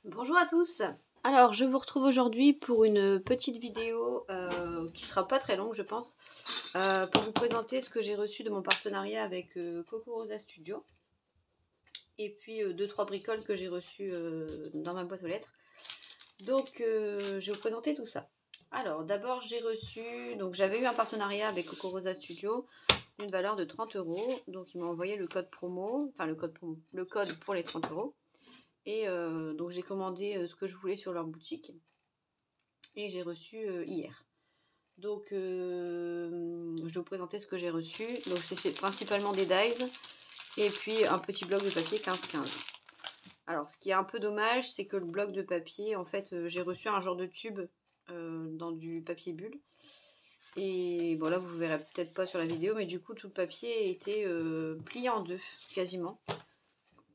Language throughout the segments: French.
Bonjour à tous. Alors je vous retrouve aujourd'hui pour une petite vidéo qui sera pas très longue je pense, pour vous présenter ce que j'ai reçu de mon partenariat avec Coco Rosa Studio et puis 2-3 bricoles que j'ai reçues dans ma boîte aux lettres. Donc je vais vous présenter tout ça. Alors d'abord j'ai reçu, donc j'avais eu un partenariat avec Coco Rosa Studio d'une valeur de 30 €, donc ils m'ont envoyé le code promo, enfin le code pour les 30 €. Et donc j'ai commandé ce que je voulais sur leur boutique et j'ai reçu hier. Donc je vais vous présenter ce que j'ai reçu. Donc c'est principalement des dies et puis un petit bloc de papier 15-15. Alors ce qui est un peu dommage, c'est que le bloc de papier, en fait j'ai reçu un genre de tube dans du papier bulle. Et bon là vous verrez peut-être pas sur la vidéo, mais du coup tout le papier était plié en deux quasiment.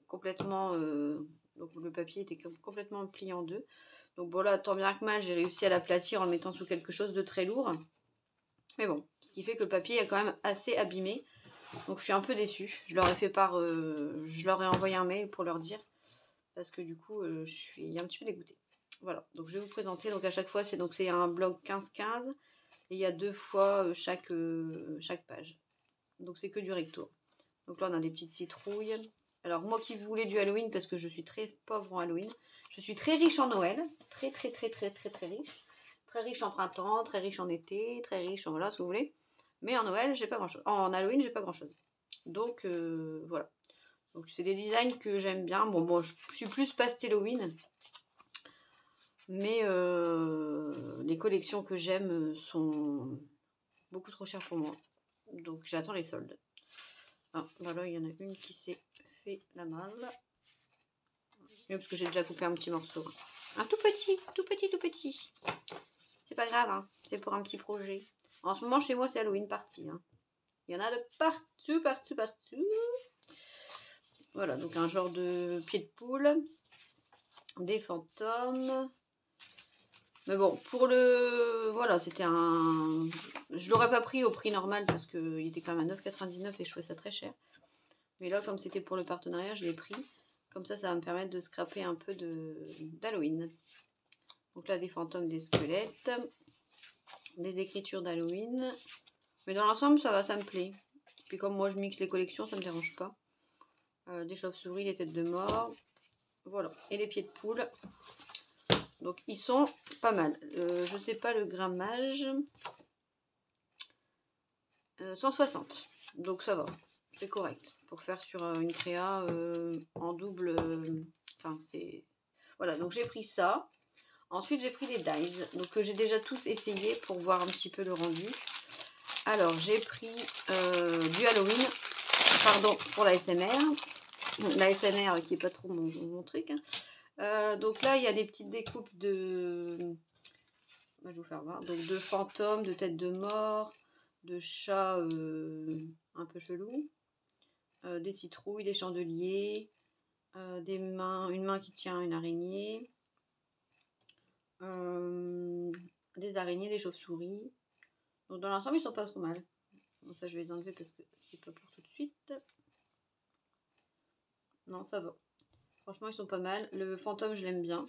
Complètement... donc le papier était complètement plié en deux. Donc bon là, tant bien que mal, j'ai réussi à l'aplatir en le mettant sous quelque chose de très lourd. Mais bon, ce qui fait que le papier est quand même assez abîmé. Donc je suis un peu déçue. Je leur ai fait part, je leur ai envoyé un mail pour leur dire. Parce que du coup, je suis un petit peu dégoûtée. Voilà, donc je vais vous présenter. Donc à chaque fois, c'est un bloc 15-15. Et il y a 2 fois chaque page. Donc c'est que du recto. Donc là, on a des petites citrouilles. Alors moi qui voulais du Halloween, parce que je suis très pauvre en Halloween, je suis très riche en Noël, très riche. Très riche en printemps, très riche en été, très riche en voilà ce que vous voulez. Mais en Noël, j'ai pas grand chose. En Halloween, j'ai pas grand chose. Donc voilà. Donc c'est des designs que j'aime bien. Bon, je suis plus Halloween. Mais les collections que j'aime sont beaucoup trop chères pour moi. Donc j'attends les soldes. Ah, voilà, il y en a une qui s'est fait la malle. Oui, parce que j'ai déjà coupé un petit morceau. Un tout petit, tout petit, tout petit. C'est pas grave, hein. C'est pour un petit projet. En ce moment, chez moi, c'est Halloween party. Hein. Il y en a de partout, partout, partout. Voilà, donc un genre de pied de poule. Des fantômes. Mais bon, pour le... Voilà, c'était un... Je l'aurais pas pris au prix normal parce qu'il était quand même à 9,99 € et je trouvais ça très cher. Mais là, comme c'était pour le partenariat, je l'ai pris. Comme ça va me permettre de scraper un peu d'Halloween. Donc là, des fantômes, des squelettes, des écritures d'Halloween. Mais dans l'ensemble, ça va, ça me plaît. Puis comme moi, je mixe les collections, ça me dérange pas. Des chauves-souris, des têtes de mort. Voilà. Et les pieds de poule. Donc, ils sont pas mal. Je sais pas le grammage. 160. Donc, ça va. C'est correct. Pour faire sur une créa en double... Enfin, c'est... Voilà, donc j'ai pris ça. Ensuite, j'ai pris les dies, donc que j'ai déjà tous essayé pour voir un petit peu le rendu. Alors, j'ai pris du Halloween, pardon pour l'ASMR. L'ASMR qui n'est pas trop mon truc. Hein. Donc là, il y a des petites découpes de... Je vais vous faire voir. Donc de fantômes, de têtes de mort, de chats un peu chelous, des citrouilles, des chandeliers, des mains, une main qui tient une araignée. Des araignées, des chauves-souris. Donc dans l'ensemble, ils sont pas trop mal. Bon, ça, je vais les enlever parce que c'est pas pour tout de suite. Non, ça va. Franchement, ils sont pas mal. Le fantôme, je l'aime bien.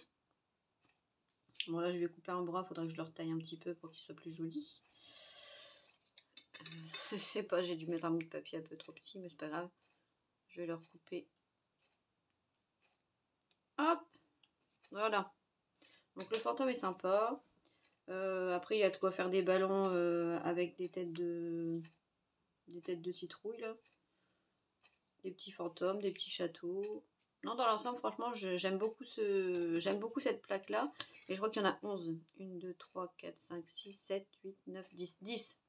Bon, là, je vais couper un bras. Faudrait que je le retaille un petit peu pour qu'il soit plus joli. Je sais pas, j'ai dû mettre un bout de papier un peu trop petit, mais c'est pas grave. Je vais le recouper. Hop! Voilà. Donc le fantôme est sympa. Après, il y a de quoi faire des ballons avec des têtes de citrouille, là. Des petits fantômes, des petits châteaux. Non, dans l'ensemble, franchement, j'aime beaucoup cette plaque-là. Et je crois qu'il y en a 11. 1, 2, 3, 4, 5, 6, 7, 8, 9, 10. 10.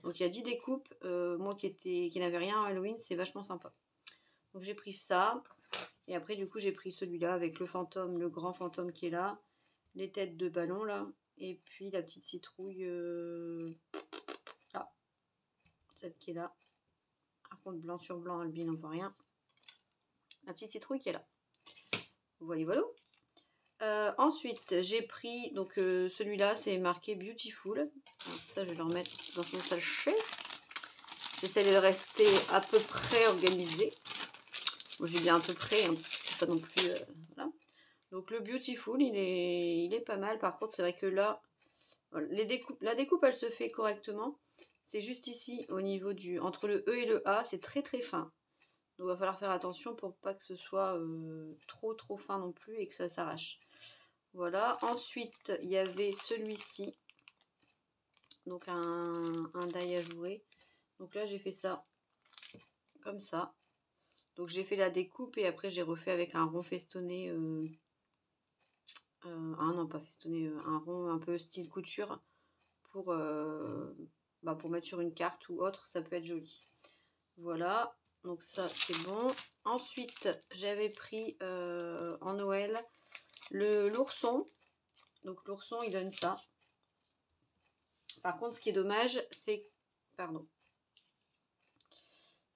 Donc, il y a 10 découpes. Moi qui n'avais rien à Halloween, c'est vachement sympa. Donc, j'ai pris ça. Et après, du coup, j'ai pris celui-là avec le fantôme, le grand fantôme qui est là. Les têtes de ballon, là. Et puis, la petite citrouille. Là. Celle qui est là. Par contre, blanc sur blanc, Albi n'en voit rien. La petite citrouille qui est là. Voilà, voilà. Ensuite, j'ai pris, donc celui-là, c'est marqué Beautiful. Alors, ça, je vais le remettre dans son sachet. J'essaie de rester à peu près organisée. Bon, j'ai bien à peu près, hein, c'est pas non plus... voilà. Donc le Beautiful, il est pas mal. Par contre, c'est vrai que là, voilà, la découpe, elle se fait correctement. C'est juste ici, au niveau du... Entre le E et le A, c'est très très fin. Donc il va falloir faire attention pour pas que ce soit trop fin non plus et que ça s'arrache. Voilà. Ensuite, il y avait celui-ci. Donc un die ajouré. Donc là, j'ai fait ça comme ça. Donc j'ai fait la découpe et après j'ai refait avec un rond festonné. Ah non, pas festonné, un rond un peu style couture pour mettre sur une carte ou autre, ça peut être joli. Voilà, donc ça c'est bon. Ensuite, j'avais pris en Noël l'ourson. Donc l'ourson, il donne ça. Par contre, ce qui est dommage, c'est... Pardon.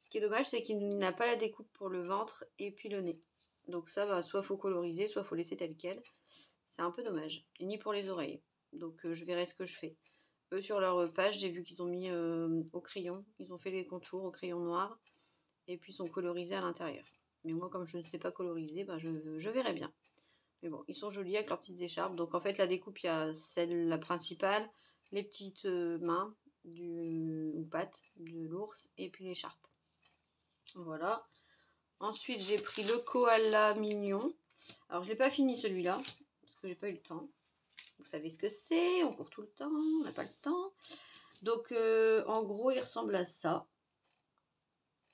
Ce qui est dommage, c'est qu'il n'a pas la découpe pour le ventre et puis le nez. Donc ça, bah, soit faut coloriser, soit faut laisser tel quel. C'est un peu dommage. Et ni pour les oreilles. Donc je verrai ce que je fais. Eux, sur leur page, j'ai vu qu'ils ont mis au crayon. Ils ont fait les contours au crayon noir. Et puis, ils sont colorisés à l'intérieur. Mais moi, comme je ne sais pas coloriser, bah, je verrai bien. Mais bon, ils sont jolis avec leurs petites écharpes. Donc, en fait, la découpe, il y a la principale, les petites mains ou pattes de l'ours, et puis l'écharpe. Voilà. Ensuite, j'ai pris le koala mignon. Alors, je ne l'ai pas fini celui-là, parce que j'ai pas eu le temps. Vous savez ce que c'est, on court tout le temps, on n'a pas le temps. Donc, en gros, il ressemble à ça.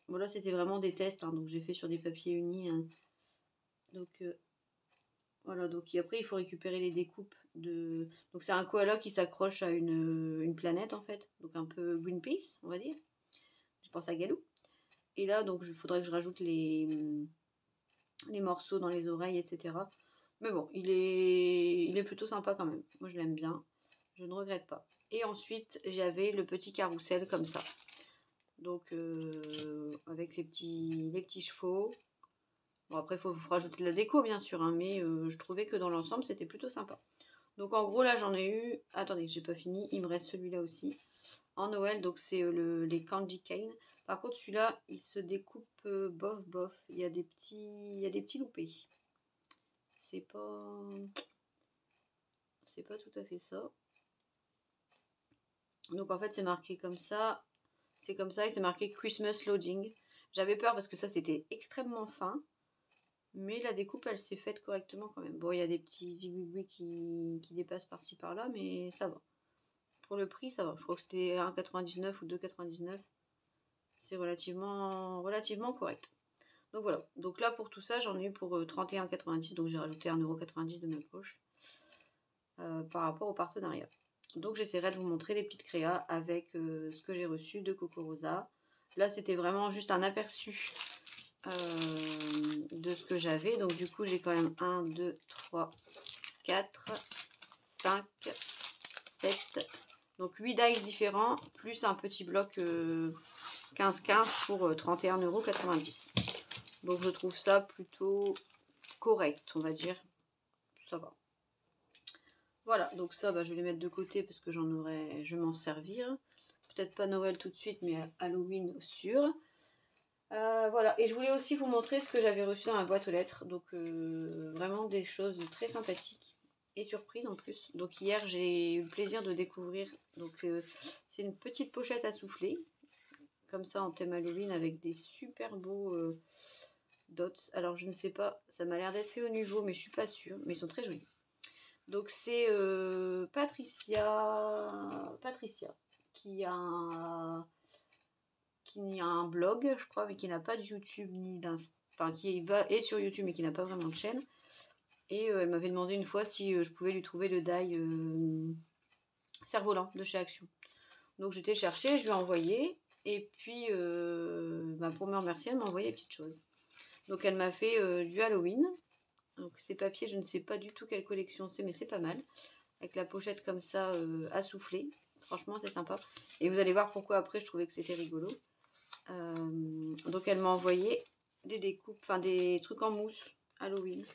Voilà, c'était vraiment des tests, hein, donc j'ai fait sur des papiers unis. Hein. Donc, voilà, donc après, il faut récupérer les découpes de... Donc, c'est un koala qui s'accroche à une planète, en fait. Donc, un peu Greenpeace, on va dire. Je pense à Galou. Et là, donc, il faudrait que je rajoute les morceaux dans les oreilles, etc. Mais bon, il est plutôt sympa quand même. Moi, je l'aime bien. Je ne regrette pas. Et ensuite, j'avais le petit carrousel comme ça. Donc, avec les petits chevaux. Bon, après, il faut rajouter de la déco, bien sûr. Hein, mais je trouvais que dans l'ensemble, c'était plutôt sympa. Donc, en gros, là, j'en ai eu... Attendez, j'ai pas fini. Il me reste celui-là aussi. En Noël, donc c'est les Candy Cane. Par contre, celui-là, il se découpe bof. Il y a des petits loupés. C'est pas tout à fait ça. Donc en fait, c'est marqué comme ça. C'est comme ça et c'est marqué Christmas Loading. J'avais peur parce que ça, c'était extrêmement fin. Mais la découpe, elle s'est faite correctement quand même. Bon, il y a des petits zigouigouis qui dépassent par-ci par-là, mais ça va. Pour le prix, ça va. Je crois que c'était 1,99 ou 2,99. C'est relativement correct. Donc voilà. Donc là, pour tout ça, j'en ai eu pour 31,90. Donc j'ai rajouté 1,90 € de ma poche par rapport au partenariat. Donc j'essaierai de vous montrer les petites créas avec ce que j'ai reçu de Coco Rosa. Là, c'était vraiment juste un aperçu de ce que j'avais. Donc du coup, j'ai quand même 1, 2, 3, 4, 5, 7... Donc 8 dice différents, plus un petit bloc 15-15 pour 31,90 €. Donc je trouve ça plutôt correct, on va dire. Ça va. Voilà, donc ça, bah, je vais les mettre de côté parce que je vais m'en servir. Peut-être pas Noël tout de suite, mais Halloween sûr. Voilà, et je voulais aussi vous montrer ce que j'avais reçu dans ma boîte aux lettres. Donc vraiment des choses très sympathiques et surprises en plus. Donc hier, j'ai eu le plaisir de découvrir. Donc c'est une petite pochette à souffler, comme ça en thème Halloween avec des super beaux dots. Alors je ne sais pas, ça m'a l'air d'être fait au niveau, mais je suis pas sûre. Mais ils sont très jolis. Donc c'est Patricia qui a un blog, je crois, mais qui n'a pas de YouTube ni d'Insta, enfin qui est sur YouTube mais qui n'a pas vraiment de chaîne. Et elle m'avait demandé une fois si je pouvais lui trouver le die cerf-volant de chez Action. Donc j'étais chercher, je lui ai envoyé. Et puis pour me remercier, elle m'a envoyé des petites choses. Donc elle m'a fait du Halloween. Donc ces papiers, je ne sais pas du tout quelle collection c'est, mais c'est pas mal. Avec la pochette comme ça à souffler. Franchement, c'est sympa. Et vous allez voir pourquoi après je trouvais que c'était rigolo. Donc elle m'a envoyé des découpes, enfin des trucs en mousse Halloween.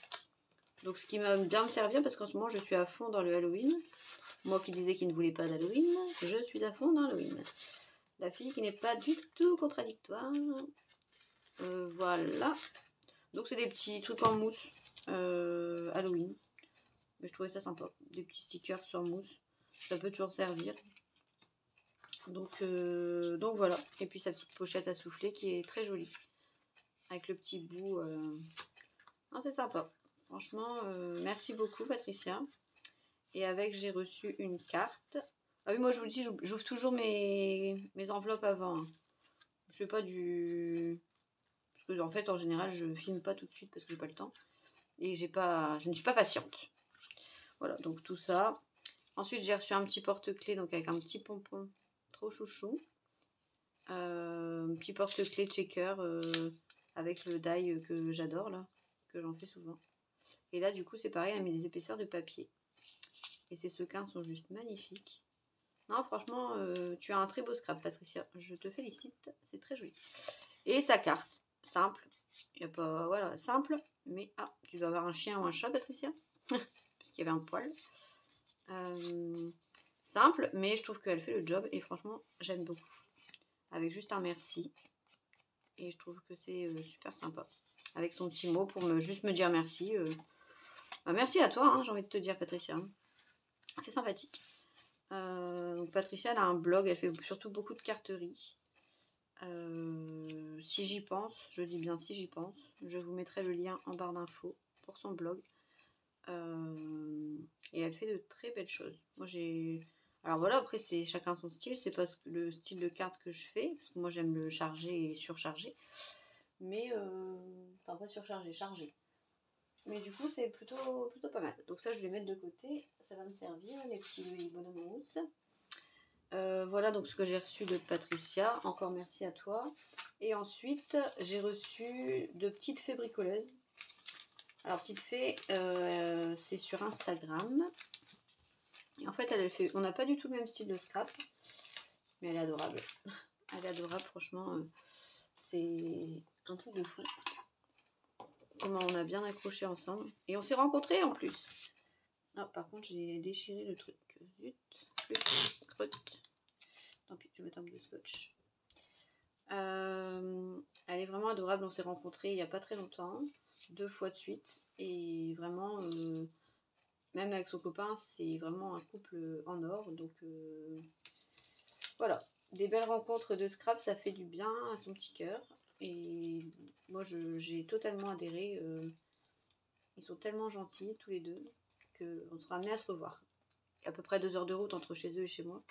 Donc ce qui va bien me servir parce qu'en ce moment je suis à fond dans le Halloween. Moi qui disais qu'il ne voulait pas d'Halloween, je suis à fond dans Halloween. La fille qui n'est pas du tout contradictoire. Voilà. Donc c'est des petits trucs en mousse Halloween. Mais je trouvais ça sympa. Des petits stickers sur mousse. Ça peut toujours servir. Donc voilà. Et puis sa petite pochette à souffler qui est très jolie. Avec le petit bout. Non, c'est sympa. Franchement, merci beaucoup Patricia. Et avec, j'ai reçu une carte. Ah oui, moi je vous dis, j'ouvre toujours mes enveloppes avant. Hein. Je fais pas du... Parce que en fait, en général, je filme pas tout de suite parce que j'ai pas le temps. Et je ne suis pas patiente. Voilà, donc tout ça. Ensuite, j'ai reçu un petit porte-clés, donc avec un petit pompon trop chouchou. Un petit porte-clés checker avec le die que j'adore là, que j'en fais souvent. Et là, du coup, c'est pareil, elle a mis des épaisseurs de papier. Et ces sequins sont juste magnifiques. Non, franchement, tu as un très beau scrap, Patricia. Je te félicite, c'est très joli. Et sa carte, simple. Il n'y a pas, voilà, simple. Mais, ah, tu dois avoir un chien ou un chat, Patricia. Parce qu'il y avait un poil. Simple, mais je trouve qu'elle fait le job. Et franchement, j'aime beaucoup. Avec juste un merci. Et je trouve que c'est super sympa. Avec son petit mot pour juste me dire merci. Bah, merci à toi, hein, j'ai envie de te dire, Patricia. C'est sympathique. Donc Patricia, elle a un blog, elle fait surtout beaucoup de carterie. Si j'y pense, je dis bien si j'y pense, je vous mettrai le lien en barre d'infos pour son blog. Et elle fait de très belles choses. Moi j'ai... Alors voilà, après c'est chacun son style, c'est pas le style de carte que je fais, parce que moi j'aime le charger et surcharger. Mais, enfin pas surcharger, charger. Mais du coup c'est plutôt pas mal. Donc ça je vais mettre de côté, ça va me servir, les petits bonhommes en mousse. Voilà donc ce que j'ai reçu de Patricia. Encore merci à toi. Et ensuite, j'ai reçu de petites fées bricoleuses. Alors, petite fée, c'est sur Instagram. Et en fait, elle fait, on n'a pas du tout le même style de scrap. Mais elle est adorable. Elle est adorable, franchement. C'est un truc de fou. Comment on a bien accroché ensemble. Et on s'est rencontrés en plus. Ah, par contre, j'ai déchiré le truc. Zut. Crotte. Tant pis, je vais mettre un peu de scotch. Elle est vraiment adorable, on s'est rencontrés il n'y a pas très longtemps, 2 fois de suite, et vraiment, même avec son copain, c'est vraiment un couple en or, donc voilà, des belles rencontres de scrap, ça fait du bien à son petit cœur, et moi j'ai totalement adhéré, ils sont tellement gentils tous les deux, qu'on sera amenés à se revoir. Il y a à peu près 2 heures de route entre chez eux et chez moi.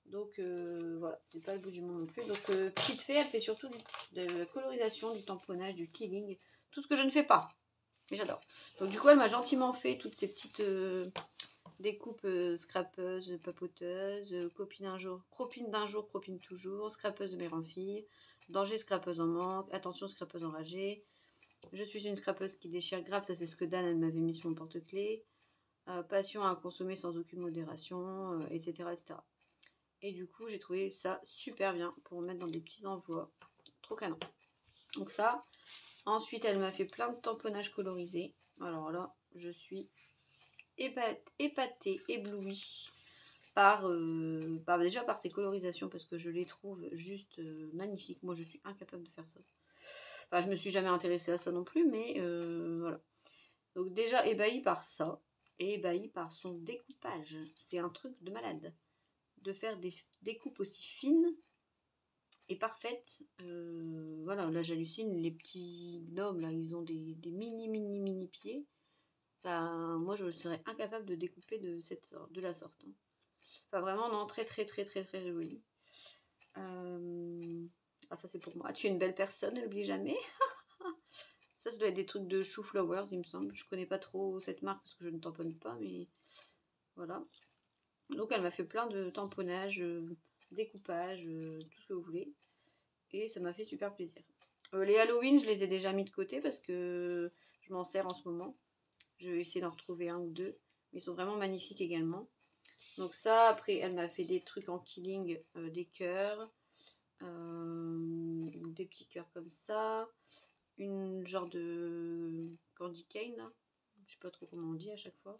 Donc voilà, c'est pas le bout du monde non plus. Donc petite fée, elle fait surtout de la colorisation, du tamponnage, du killing, tout ce que je ne fais pas. Mais j'adore. Donc du coup, elle m'a gentiment fait toutes ces petites découpes scrapeuses, papoteuses, copine d'un jour, cropine toujours, scrapeuse de mère en fille, danger scrapeuse en manque, attention scrapeuse enragée. Je suis une scrapeuse qui déchire grave, ça c'est ce que Dan elle m'avait mis sur mon porte-clés. Passion à consommer sans aucune modération, etc., etc. Et du coup, j'ai trouvé ça super bien pour mettre dans des petits envois. Trop canon. Donc ça. Ensuite, elle m'a fait plein de tamponnages colorisés. Alors là, je suis épatée, éblouie déjà par ces colorisations parce que je les trouve juste magnifiques. Moi, je suis incapable de faire ça. Enfin, je me suis jamais intéressée à ça non plus, mais voilà. Donc déjà ébahie par ça et ébahie par son découpage. C'est un truc de malade. De faire des découpes aussi fines et parfaites. Voilà, là j'hallucine, les petits gnomes, là, ils ont des mini pieds. Enfin, moi je serais incapable de découper de la sorte. Hein. Enfin vraiment, non, très joli. Ah, ça c'est pour moi. Tu es une belle personne, ne l'oublie jamais. Ça doit être des trucs de Chou Flowers, il me semble. Je connais pas trop cette marque parce que je ne tamponne pas, mais voilà. Donc elle m'a fait plein de tamponnages, découpage, tout ce que vous voulez. Et ça m'a fait super plaisir. Les Halloween, je les ai déjà mis de côté parce que je m'en sers en ce moment. Je vais essayer d'en retrouver un ou deux. Mais ils sont vraiment magnifiques également. Donc ça, après, elle m'a fait des trucs en killing, des cœurs. Des petits cœurs comme ça. Une genre de candy cane, là. Je sais pas trop comment on dit à chaque fois.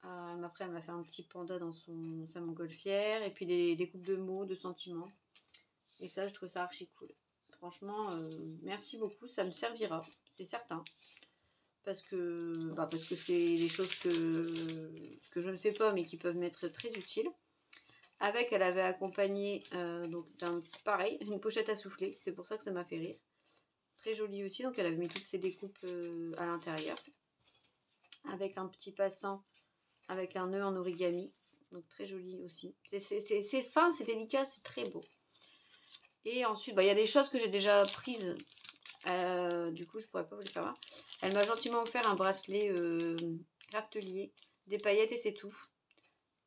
Après, elle m'a fait un petit panda dans sa montgolfière. Et puis des coupes de mots, de sentiments. Et ça, je trouve ça archi cool. Franchement, merci beaucoup, ça me servira, c'est certain. Parce que c'est des choses que je ne fais pas, mais qui peuvent m'être très utiles. Avec, elle avait accompagné donc pareil, une pochette à souffler. C'est pour ça que ça m'a fait rire. Très jolie aussi. Donc elle avait mis toutes ses découpes à l'intérieur. Avec un petit passant avec un nœud en origami. Donc très joli aussi. C'est fin, c'est délicat, c'est très beau. Et ensuite, il y a des choses que j'ai déjà prises. Du coup, je pourrais pas vous les faire voir. Elle m'a gentiment offert un bracelet craftelier, des paillettes et c'est tout.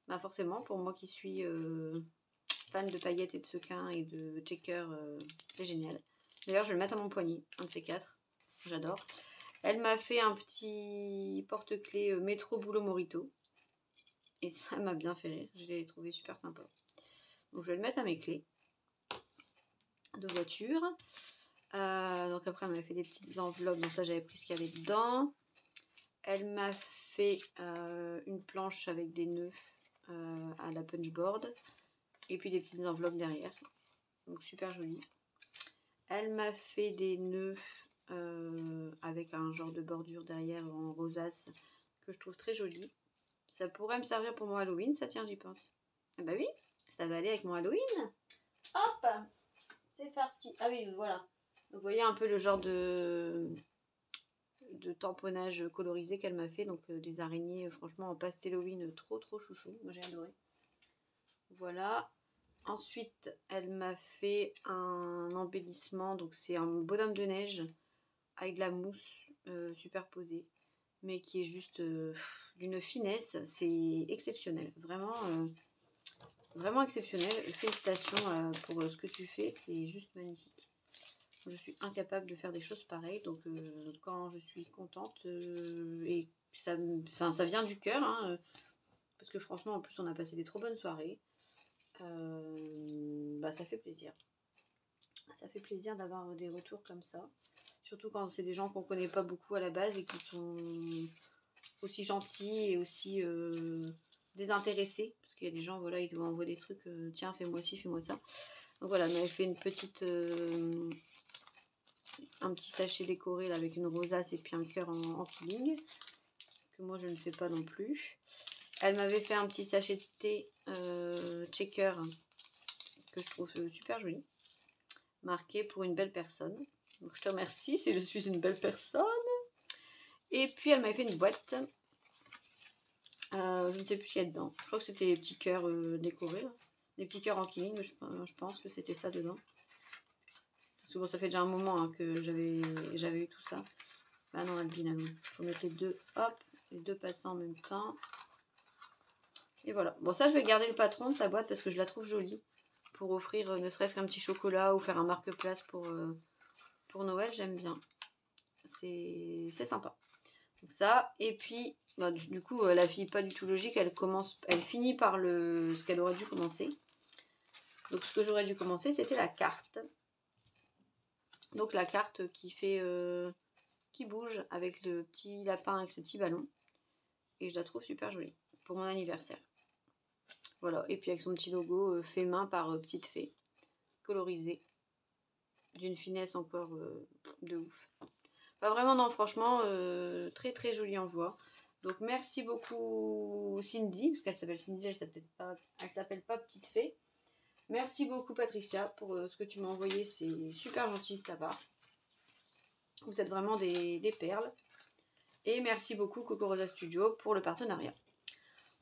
Bah forcément, pour moi qui suis fan de paillettes et de sequins et de checker, c'est génial. D'ailleurs, je vais le mettre à mon poignet, un de ces quatre. J'adore. Elle m'a fait un petit porte-clés métro boulot Morito. Et ça m'a bien fait rire. Je l'ai trouvé super sympa. Donc, je vais le mettre à mes clés de voiture. Donc après, elle m'a fait des petites enveloppes. Donc ça, j'avais pris ce qu'il y avait dedans. Elle m'a fait une planche avec des nœuds à la punchboard. Et puis des petites enveloppes derrière. Donc super joli. Elle m'a fait des nœuds avec un genre de bordure derrière en rosace que je trouve très joli. Ça pourrait me servir pour mon Halloween, ça tient, j'y pense. Ah bah oui, ça va aller avec mon Halloween. Hop, c'est parti. Ah oui, voilà. Donc vous voyez un peu le genre de tamponnage colorisé qu'elle m'a fait. Donc des araignées, franchement, en pastel Halloween, trop chouchou. Moi j'ai adoré. Voilà. Ensuite, elle m'a fait un embellissement. Donc c'est un bonhomme de neige avec de la mousse superposée. Mais qui est juste d'une finesse. C'est exceptionnel. Vraiment, vraiment exceptionnel. Félicitations pour ce que tu fais. C'est juste magnifique. Je suis incapable de faire des choses pareilles. Donc quand je suis contente et ça vient du cœur. Hein, parce que franchement, en plus, on a passé des trop bonnes soirées. Ça fait plaisir. Ça fait plaisir d'avoir des retours comme ça. Surtout quand c'est des gens qu'on connaît pas beaucoup à la base et qui sont aussi gentils et aussi désintéressés. Parce qu'il y a des gens, voilà, ils doivent envoyer des trucs, tiens, fais-moi ci, fais-moi ça. Donc voilà, elle m'avait fait une petite... un petit sachet décoré là, avec une rosace et puis un cœur en peeling. Que moi, je ne fais pas non plus. Elle m'avait fait un petit sachet de thé checker que je trouve super joli. Marqué pour une belle personne. Donc je te remercie si je suis une belle personne. Et puis elle m'avait fait une boîte. Je ne sais plus ce qu'il y a dedans. Je crois que c'était les petits cœurs décorés. Là. Des petits cœurs en killing. Je pense que c'était ça dedans. Parce que bon, ça fait déjà un moment hein, que j'avais eu tout ça. Bah non, Albine, il faut mettre les deux. Hop, les deux passants en même temps. Et voilà. Bon, ça, je vais garder le patron de sa boîte parce que je la trouve jolie. Pour offrir ne serait-ce qu'un petit chocolat ou faire un marque-place pour Noël, j'aime bien. C'est sympa. Donc ça, et puis, bah, du coup, la fille pas du tout logique, elle finit par ce qu'elle aurait dû commencer. Donc ce que j'aurais dû commencer, c'était la carte. Donc la carte qui fait, qui bouge avec le petit lapin avec ses petits ballons. Et je la trouve super jolie pour mon anniversaire. Voilà, et puis avec son petit logo fait main par Petite Fée, colorisé, d'une finesse encore de ouf. Enfin vraiment non, franchement, très joli envoi. Donc merci beaucoup Cindy, parce qu'elle s'appelle Cindy, elle s'appelle pas Petite Fée. Merci beaucoup Patricia pour ce que tu m'as envoyé, c'est super gentil de ta part. Vous êtes vraiment des perles. Et merci beaucoup Coco Rosa Studio pour le partenariat.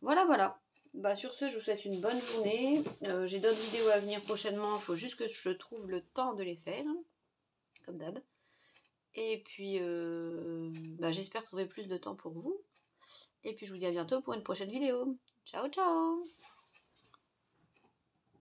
Voilà. Bah sur ce, je vous souhaite une bonne journée. J'ai d'autres vidéos à venir prochainement. Il faut juste que je trouve le temps de les faire. Comme d'hab. Et puis, j'espère trouver plus de temps pour vous. Et puis, je vous dis à bientôt pour une prochaine vidéo. Ciao, ciao!